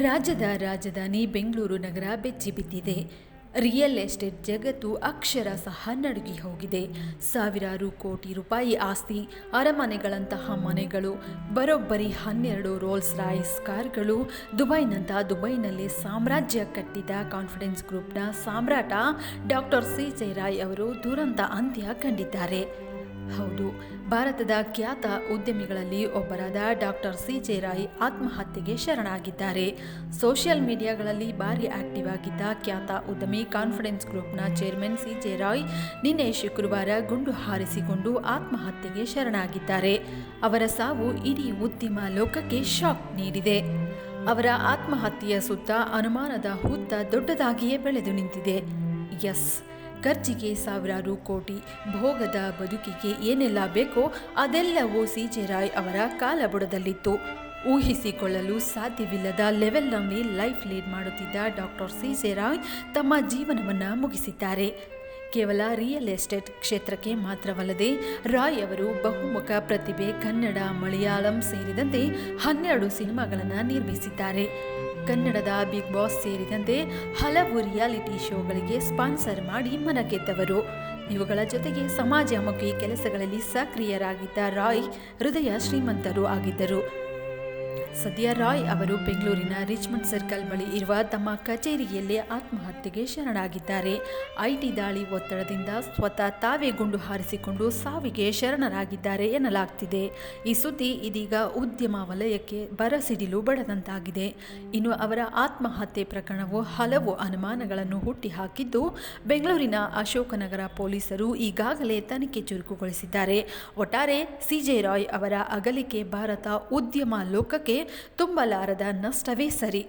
ರಾಜ್ಯದ ರಾಜಧಾನಿ ಬೆಂಗಳೂರು ನಗರ ಬೆಚ್ಚಿಬಿದ್ದಿದೆ. Real estate ಜಗತ್ತು ಅಕ್ಷರಶಃ ನಡುಗಿ ಹೋಗಿದೆ. ಸಾವಿರಾರು ಕೋಟಿ ರೂಪಾಯಿ ಆಸ್ತಿ, ಅರಮನೆಗಳಂತಹ ಮನೆಗಳು, ಬರೋಬ್ಬರಿ 12 ರೋಲ್ಸ್ ರಾಯ್ಸ್ ಕಾರುಗಳು, ದುಬೈನಲ್ಲೇ ಸಾಮ್ರಾಜ್ಯ ಕಟ್ಟಿದ ಕಾನ್ಫಿಡೆನ್ಸ್ ಗ್ರೂಪ್ನ ಸಾಮ್ರಾಟ ಡಾಕ್ಟರ್ ಸಿ.ಜೆ. ರಾಯ್ ಅವರು ದುರಂತ ಅಂತ್ಯ ಕಂಡಿದ್ದಾರೆ. ಹೌದು, ಭಾರತದ ಖ್ಯಾತ ಉದ್ಯಮಿಗಳಲ್ಲಿ ಒಬ್ಬರಾದ ಡಾಕ್ಟರ್ ಸಿ.ಜೆ. ರಾಯ್ ಆತ್ಮಹತ್ಯೆಗೆ ಶರಣಾಗಿದ್ದಾರೆ. ಸೋಷಿಯಲ್ ಮೀಡಿಯಾಗಳಲ್ಲಿ ಭಾರಿ ಆಕ್ಟಿವ್ ಆಗಿದ್ದ ಖ್ಯಾತ ಉದ್ಯಮಿ ಕಾನ್ಫಿಡೆನ್ಸ್ ಗ್ರೂಪ್ನ ಚೇರ್ಮನ್ ಸಿ.ಜೆ. ರಾಯ್ ನಿನ್ನೆ ಶುಕ್ರವಾರ ಗುಂಡು ಹಾರಿಸಿಕೊಂಡು ಆತ್ಮಹತ್ಯೆಗೆ ಶರಣಾಗಿದ್ದಾರೆ. ಅವರ ಸಾವು ಇಡೀ ಉದ್ಯಮ ಲೋಕಕ್ಕೆ ಶಾಕ್ ನೀಡಿದೆ. ಅವರ ಆತ್ಮಹತ್ಯೆಯ ಸುತ್ತ ಅನುಮಾನದ ಹುತ್ತ ದೊಡ್ಡದಾಗಿಯೇ ಬೆಳೆದು ನಿಂತಿದೆ. ಖರ್ಚಿಗೆ ಸಾವಿರಾರು ಕೋಟಿ, ಭೋಗದ ಬದುಕಿಗೆ ಏನೆಲ್ಲ ಬೇಕೋ ಅದೆಲ್ಲವೂ ಸಿ.ಜೆ. ರಾಯ್ ಅವರ ಕಾಲಬುಡದಲ್ಲಿತ್ತು. ಊಹಿಸಿಕೊಳ್ಳಲು ಸಾಧ್ಯವಿಲ್ಲದ ಲೆವೆಲ್ನಲ್ಲಿ ಲೈಫ್ ಲೀಡ್ ಮಾಡುತ್ತಿದ್ದ ಡಾಕ್ಟರ್ ಸಿ.ಜೆ. ರಾಯ್ ತಮ್ಮ ಜೀವನವನ್ನು ಮುಗಿಸಿದ್ದಾರೆ. ಕೇವಲ ರಿಯಲ್ ಎಸ್ಟೇಟ್ ಕ್ಷೇತ್ರಕ್ಕೆ ಮಾತ್ರವಲ್ಲದೆ ರಾಯ್ ಅವರು ಬಹುಮುಖ ಪ್ರತಿಭೆ. ಕನ್ನಡ, ಮಲಯಾಳಂ ಸೇರಿದಂತೆ 12 ಸಿನಿಮಾಗಳನ್ನು ನಿರ್ಮಿಸಿದ್ದಾರೆ. ಕನ್ನಡದ ಬಿಗ್ ಬಾಸ್ ಸೇರಿದಂತೆ ಹಲವು ರಿಯಾಲಿಟಿ ಶೋಗಳಿಗೆ ಸ್ಪಾನ್ಸರ್ ಮಾಡಿ ಮನಗೆದ್ದವರು. ಇವುಗಳ ಜೊತೆಗೆ ಸಮಾಜಮುಖಿ ಕೆಲಸಗಳಲ್ಲಿ ಸಕ್ರಿಯರಾಗಿದ್ದ ರಾಯ್ ಹೃದಯ ಶ್ರೀಮಂತರು ಆಗಿದ್ದರು. ಸದ್ಯ ರಾಯ್ ಅವರು ಬೆಂಗಳೂರಿನ ರಿಚ್ಮಂಡ್ ಸರ್ಕಲ್ ಬಳಿ ಇರುವ ತಮ್ಮ ಕಚೇರಿಯಲ್ಲೇ ಆತ್ಮಹತ್ಯೆಗೆ ಶರಣಾಗಿದ್ದಾರೆ. ಐಟಿ ದಾಳಿ ಒತ್ತಡದಿಂದ ಸ್ವತಃ ತಾವೇ ಗುಂಡು ಹಾರಿಸಿಕೊಂಡು ಸಾವಿಗೆ ಶರಣರಾಗಿದ್ದಾರೆ ಎನ್ನಲಾಗ್ತಿದೆ. ಈ ಸುದ್ದಿ ಇದೀಗ ಉದ್ಯಮ ವಲಯಕ್ಕೆ ಬರಸಿಡಿಲು ಬಡದಂತಾಗಿದೆ. ಇನ್ನು ಅವರ ಆತ್ಮಹತ್ಯೆ ಪ್ರಕರಣವು ಹಲವು ಅನುಮಾನಗಳನ್ನು ಹುಟ್ಟಿಹಾಕಿದ್ದು, ಬೆಂಗಳೂರಿನ ಅಶೋಕನಗರ ಪೊಲೀಸರು ಈಗಾಗಲೇ ತನಿಖೆ ಚುರುಕುಗೊಳಿಸಿದ್ದಾರೆ. ಒಟ್ಟಾರೆ ಸಿ.ಜೆ. ರಾಯ್ ಅವರ ಅಗಲಿಕೆ ಭಾರತ ಉದ್ಯಮ ಲೋಕಕ್ಕೆ ತುಂಬಲಾರದ ನಷ್ಟವೇ ಸರಿ.